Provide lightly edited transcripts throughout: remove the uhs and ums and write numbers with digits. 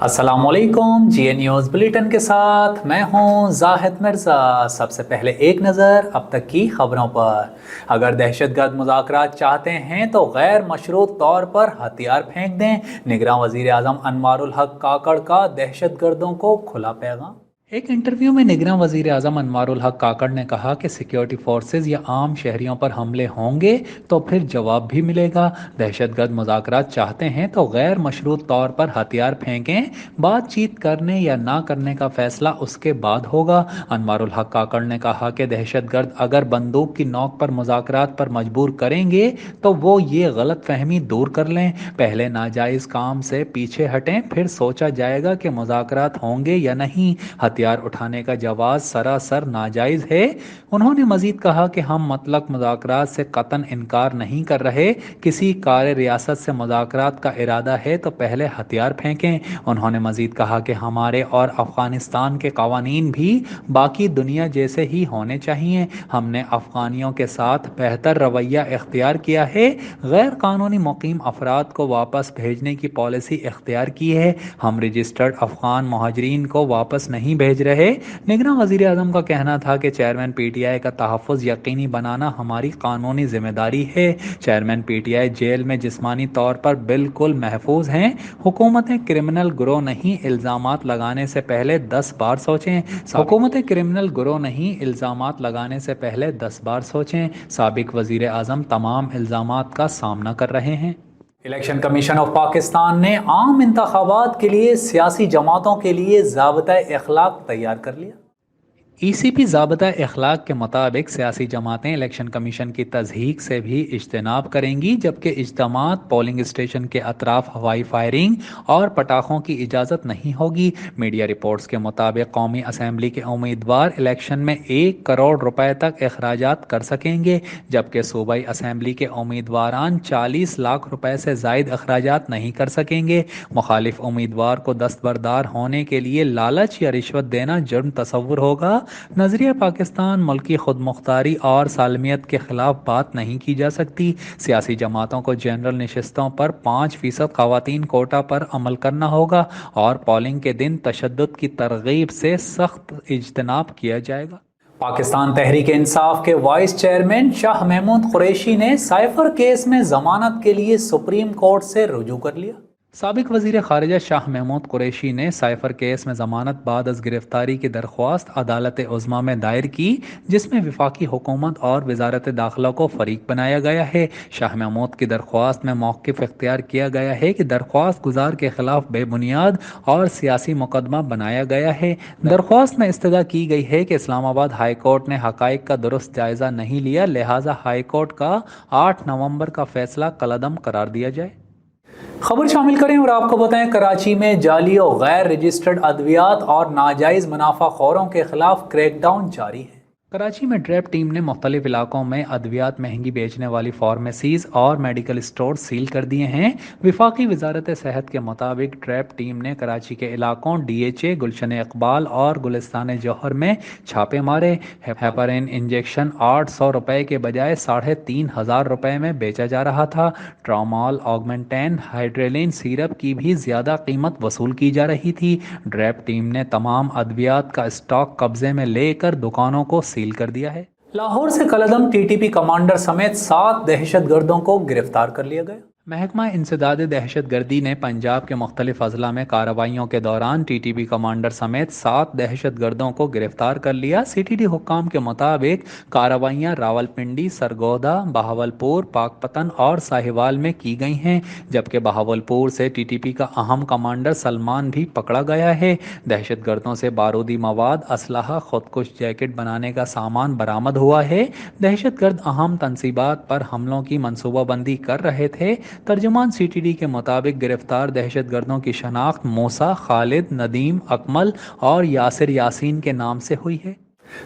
अस्सलाम वालेकुम। GA news bulletin के साथ मैं हूं जाहिद मिर्ज़ा। सबसे पहले एक नज़र अब तक की खबरों पर। अगर दहशतगर्द मुज़ाकरात चाहते हैं तो गैर मशरूत तौर पर हथियार फेंक दें। निगरान वज़ीर आज़म अनवारुल हक काकड़ का दहशतगर्दों को खुला पैगाम। एक इंटरव्यू में निगरान वज़ीर आज़म अनवारुल हक काकड़ ने कहा कि सिक्योरिटी फोर्सेज या आम शहरियों पर हमले होंगे तो फिर जवाब भी मिलेगा। दहशतगर्द मुज़ाकरात चाहते हैं तो गैर मशरूत तौर पर हथियार फेंकें। बातचीत करने या ना करने का फैसला उसके बाद होगा। अनवारुल हक काकड़ ने कहा कि दहशतगर्द अगर बंदूक की नोक पर मुज़ाकरात पर मजबूर करेंगे तो वो ये गलत फहमी दूर कर लें। पहले नाजायज़ काम से पीछे हटें, फिर सोचा जाएगा कि मुज़ाकरात होंगे या नहीं। हथियार उठाने का जवाब सरासर नाजायज़ है। उन्होंने मजीद कहा कि हम मतलक मुज़ाकरात से कतन इनकार नहीं कर रहे। किसी कार रियासत से मुज़ाकरात का इरादा है तो पहले हथियार फेंकें। उन्होंने मजीद कहा कि हमारे और अफ़गानिस्तान के कवानीन भी बाकी दुनिया जैसे ही होने चाहिए। हमने अफ़गानियों के साथ बेहतर रवैया इख्तियार किया है। गैर कानूनी मुकीम अफराद को वापस भेजने की पॉलिसी इख्तियार की है। हम रजिस्टर्ड अफ़गान महाजरीन को वापस नहीं भेज रहे। निगरान वज़ीर आज़म का कहना था कि चेयरमैन PTI का तहफ़्फ़ुज़ यकीनी बनाना हमारी कानूनी जिम्मेदारी है। चेयरमैन PTI जेल में जिस्मानी तौर पर बिल्कुल महफूज हैं। हुकूमतें क्रिमिनल गिरोह नहीं इल्ज़ामात लगाने से पहले 10 बार सोचें। हुकूमतें क्रिमिनल गिरोह नहीं इल्ज़ामात लगाने से पहले 10 बार सोचें। साबिक वज़ीर आज़म तमाम इल्ज़ामात का सामना कर रहे हैं। इलेक्शन कमीशन ऑफ पाकिस्तान ने आम इंतखाबात के लिए सियासी जमातों के लिए ज़ाब्ता-ए-अख़लाक़ तैयार कर लिया। ECP ज़ाब्ता-ए-अख़लाक़ के मुताबिक सियासी जमातें इलेक्शन कमीशन की तज़हीक से भी इज्तनाब करेंगी, जबकि इज्तमात, पोलिंग स्टेशन के अतराफ हवाई फायरिंग और पटाखों की इजाज़त नहीं होगी। मीडिया रिपोर्ट्स के मुताबिक कौमी असम्बली के उम्मीदवार इलेक्शन में 1 करोड़ रुपए तक अखराजात कर सकेंगे, जबकि सूबाई असम्बली के उम्मीदवारान 40 लाख रुपए से ज़ायद अखराजात नहीं कर सकेंगे। मुखालिफ उम्मीदवार को दस्तबरदार होने के लिए लालच या रिश्वत देना जुर्म तस्वुर होगा। नजरिया पाकिस्तान मुल्की खुद मुख्तारी और सालमियत के खिलाफ बात नहीं की जा सकती। सियासी जमातों को जनरल नशिस्तों पर 5% खवातीन कोटा पर अमल करना होगा और पोलिंग के दिन तशद्दुद की तरगीब से सख्त इज्तनाब किया जाएगा। पाकिस्तान तहरीक इंसाफ के वाइस चेयरमैन शाह महमूद कुरैशी ने साइफर केस में जमानत के लिए सुप्रीम कोर्ट से रुजू कर लिया। साबिक वज़ीर ख़ारिजा शाह महमूद कुरैशी ने साइफर केस में ज़मानत बाद अज़ गिरफ्तारी की दरख्वास्त अदालत उज़्मा में दायर की, जिसमें वफाकी हुकूमत और वज़ारत दाखिला को फ़रीक बनाया गया है। शाह महमूद की दरख्वास्त में मौक़िफ़ इख्तियार किया गया है कि दरख्वास्त गुजार के ख़िलाफ़ बेबुनियाद और सियासी मुकदमा बनाया गया है। दरख्वास्त में इस्तदा की गई है कि इस्लामाबाद हाई कोर्ट ने हक़ाइक़ का दुरुस्त जायज़ा नहीं लिया, लिहाजा हाई कोर्ट का 8 नवंबर का फ़ैसला कलअदम करार दिया जाए। खबर शामिल करें और आपको बताएं, कराची में जाली और गैर रजिस्टर्ड अद्वियात और नाजायज़ मुनाफाखोरों के खिलाफ क्रैकडाउन जारी है। कराची में ड्रैप टीम ने मुख्तलिफ इलाकों में अद्वियात महंगी बेचने वाली फार्मेसीज़ और मेडिकल स्टोर सील कर दिए हैं। वफाकी वजारत सेहत के मुताबिक ड्रैप टीम ने कराची के इलाकों DHA, गुलशन इकबाल और गुलिस्तान जौहर में छापे मारे। हेपारिन इंजेक्शन 800 रुपये के बजाय 3500 रुपये में बेचा जा रहा था। ट्रामाल, ऑगमेंटेन, हाइड्रेलिन सिरप की भी ज़्यादा कीमत वसूल की जा रही थी। ड्रैप टीम ने तमाम अद्वियात का स्टॉक कब्जे में लेकर दुकानों को सील कर दिया है। लाहौर से कलअदम TTP कमांडर समेत 7 दहशतगर्दों को गिरफ्तार कर लिया गया। महकमा इंसदाद दहशतगर्दी ने पंजाब के मुख्तलिफ अजला में कार्रवाइयों के दौरान TTP कमांडर समेत 7 दहशतगर्दों को गिरफ्तार कर लिया। CTD हुक्काम के मुताबिक कार्रवाइयाँ रावलपिंडी, सरगोदा, बहावलपुर, पाकपतन और साहिवाल में की गई हैं, जबकि बहावलपुर से TTP का अहम कमांडर सलमान भी पकड़ा गया है। दहशतगर्दों से बारूदी मवाद, असलहा, खुदकुश जैकेट बनाने का सामान बरामद हुआ है। दहशतगर्द अहम तनसीबात पर हमलों की मनसूबाबंदी कर रहे थे। तर्जुमान CTD के मुताबिक गिरफ्तार दहशतगर्दों की शनाख्त मूसा, खालिद, नदीम, अकमल और यासिर यासीन के नाम से हुई है।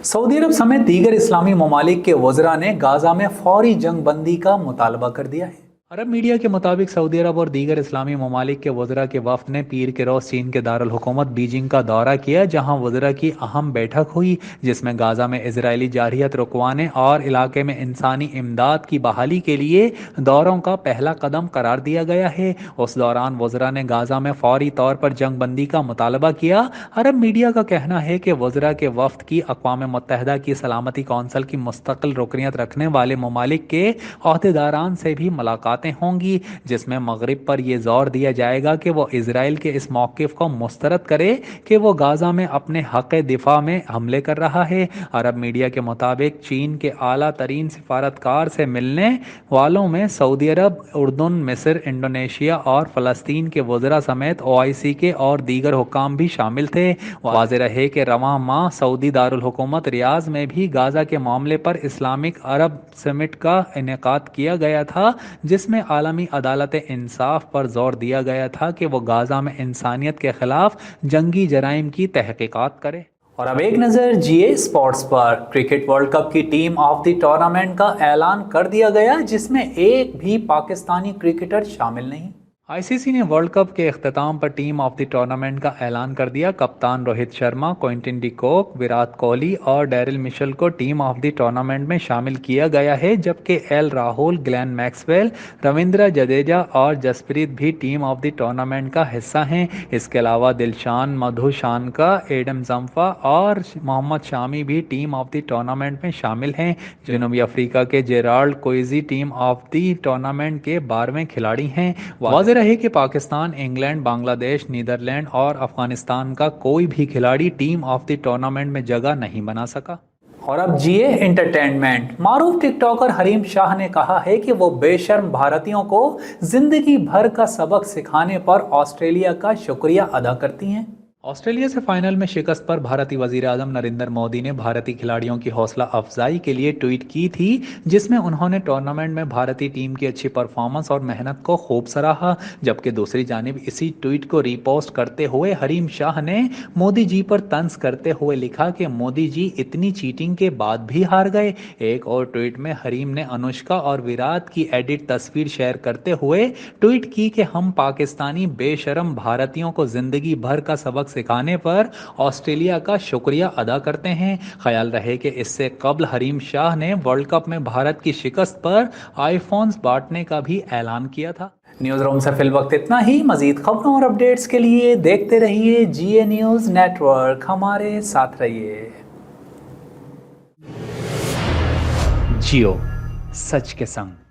सऊदी अरब समेत दीगर इस्लामी ममालिक के वज़रा ने गाज़ा में फौरी जंग बंदी का मुतालबा कर दिया है। अरब मीडिया के मुताबिक सऊदी अरब और दीगर इस्लामी ममालिक के वज़रा के वफ़द ने पीर के रोज़ चीन के दारुल हुकूमत बीजिंग का दौरा किया, जहां वज़रा की अहम बैठक हुई, जिसमें गाज़ा में इजरायली जारहियत रुकवाने और इलाके में इंसानी इमदाद की बहाली के लिए दौरों का पहला कदम करार दिया गया है। उस दौरान वज़रा ने गाज़ा में फौरी तौर पर जंग बंदी का मुतालबा किया। अरब मीडिया का कहना है कि वज़रा के वफ़द की अक़वाम मुत्तहिदा की सलामती कौंसिल की मुस्तकिल रुकनियत रखने वाले ममालिक के अहदेदारान से भी मुलाकात होंगी, जिसमें मगरिब पर यह जोर दिया जाएगा कि वो इजराइल के इस मौक़िफ़ को मुस्तरद करे कि वो गाज़ा में अपने हक़ दिफा में हमले कर रहा है। अरब मीडिया के मुताबिक चीन के आला तरीन सिफारतकार से मिलने वालों में सऊदी अरब, उर्दन, मिस्र, इंडोनेशिया और फ़लस्तीन के वज़रा समेत OIC के और दीगर हुक्काम भी शामिल थे। वाज़ेह रहे कि रवां माह सऊदी दारुल हुकूमत रियाज़ में भी गाज़ा के मामले पर इस्लामिक अरब समिट का इनेकाद किया गया था, जिसमें आलमी अदालत इंसाफ पर जोर दिया गया था कि वो गाज़ा में इंसानियत के खिलाफ जंगी जराइम की तहकीकात करे। और अब एक नज़र GA स्पोर्ट्स पर। क्रिकेट वर्ल्ड कप की टीम ऑफ द टूर्नामेंट का ऐलान कर दिया गया, जिसमें एक भी पाकिस्तानी क्रिकेटर शामिल नहीं। ICC ने वर्ल्ड कप के अख्ताम पर टीम ऑफ द टूर्नामेंट का ऐलान कर दिया। कप्तान Rohit Sharma, Quinton de Kock, Virat Kohli और डैरिल मिशेल को टीम ऑफ द टूर्नामेंट में शामिल किया गया है, जबकि L Rahul, Glenn Maxwell, Ravindra Jadeja और जसप्रीत भी टीम ऑफ द टूर्नामेंट का हिस्सा हैं। इसके अलावा दिलशान मधुशानका, एडम जम्फा और मोहम्मद शामी भी टीम ऑफ द टूर्नामेंट में शामिल हैं। जनूबी अफ्रीका के Gerald Coetzee team of the tournament के 12वें खिलाड़ी हैं। वाज़ेह रहे कि पाकिस्तान, इंग्लैंड, बांग्लादेश, नीदरलैंड और अफगानिस्तान का कोई भी खिलाड़ी टीम ऑफ द टूर्नामेंट में जगह नहीं बना सका। और अब GA एंटरटेनमेंट। मारूफ टिकटॉकर हरीम शाह ने कहा है कि वो बेशर्म भारतीयों को जिंदगी भर का सबक सिखाने पर ऑस्ट्रेलिया का शुक्रिया अदा करती हैं। ऑस्ट्रेलिया से फाइनल में शिकस्त पर भारतीय वजीर आजम नरेंद्र मोदी ने भारतीय खिलाड़ियों की हौसला अफजाई के लिए ट्वीट की थी, जिसमें उन्होंने टूर्नामेंट में भारतीय टीम की अच्छी परफॉर्मेंस और मेहनत को खूब सराहा। जबकि दूसरी जानिब इसी ट्वीट को रीपोस्ट करते हुए हरीम शाह ने मोदी जी पर तंज करते हुए लिखा कि मोदी जी इतनी चीटिंग के बाद भी हार गए। एक और ट्वीट में हरीम ने अनुष्का और विराट की एडिट तस्वीर शेयर करते हुए ट्वीट की कि हम पाकिस्तानी बेशरम भारतीयों को जिंदगी भर का सबक सिखाने पर ऑस्ट्रेलिया का शुक्रिया अदा करते हैं। ख्याल रहे कि इससे कबल हरीम शाह ने वर्ल्ड कप में भारत की शिकस्त पर आईफोन्स बांटने का भी ऐलान किया था। न्यूज़ रूम से फिल वक्त इतना ही। मजीद खबरों और अपडेट्स के लिए देखते रहिए GA न्यूज़ नेटवर्क। हमारे साथ रहिए। जियो सच के संग।